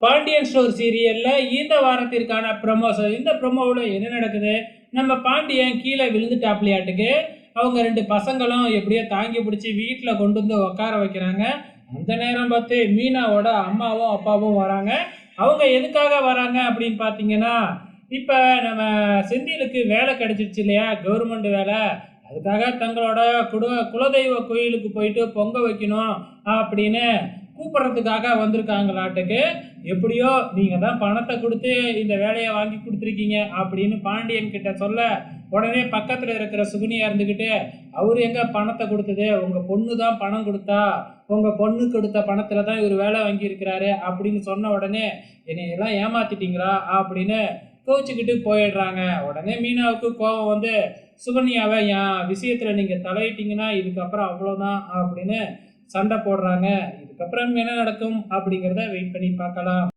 Pandian store சீரியல்ல இந்த வாரத்திற்கான promotion. இந்த ப்ரமோவுல என்ன நடக்குது? நம்ம பாண்டியன் கீழ விழுந்துட்டாப்லயாட்டுக்கு. அவங்க 2 பசங்களும் எப்படியோ தாங்கி பிடிச்சு வீட்ல கொண்டு வந்து உட்கார வைக்கிறாங்க. அந்த நேரம் பார்த்து மீனாவோட அம்மாவும், அப்பாவும் வராங்க. அவங்க எதுக்காக வராங்க அப்படின்னு பார்த்தீங்கன்னா, இப்ப நம்ம செந்திலுக்கு வேலை கிடைச்சிருச்சு இல்லையா? கவர்மெண்ட் வேலை. அதுக்காக தங்களோட குலதெய்வ கோயிலுக்கு போயிட்டு பொங்க வைக்கணும் அப்படின்னு கூப்பிடுறதுக்காக வந்திருக்காங்களாட்டுக்கு. எப்படியோ நீங்க தான் பணத்தை கொடுத்து இந்த வேலையை வாங்கி கொடுத்துருக்கீங்க அப்படின்னு பாண்டியன் கிட்ட சொல்ல, உடனே பக்கத்துல இருக்கிற சுகுனியா இருந்துகிட்டு, அவரு எங்க பணத்தை கொடுத்தது, உங்க பொண்ணு தான் பணம் கொடுத்தா, உங்க பொண்ணு கொடுத்த பணத்துல தான் இவர் வேலை வாங்கி இருக்கிறாரு அப்படின்னு சொன்ன உடனே, என்னையெல்லாம் ஏமாத்திட்டீங்களா அப்படின்னு கோச்சுக்கிட்டு போயிடுறாங்க. உடனே மீனாவுக்கு கோபம் வந்து, சுகன்யாவை என் விஷயத்துல நீங்க தலையிட்டீங்கன்னா இதுக்கப்புறம் அவ்வளவுதான் அப்படின்னு சண்டை போடுறாங்க. இதுக்கப்புறம் என்ன நடக்கும் அப்படிங்கிறத வெயிட் பண்ணி பார்க்கலாம்.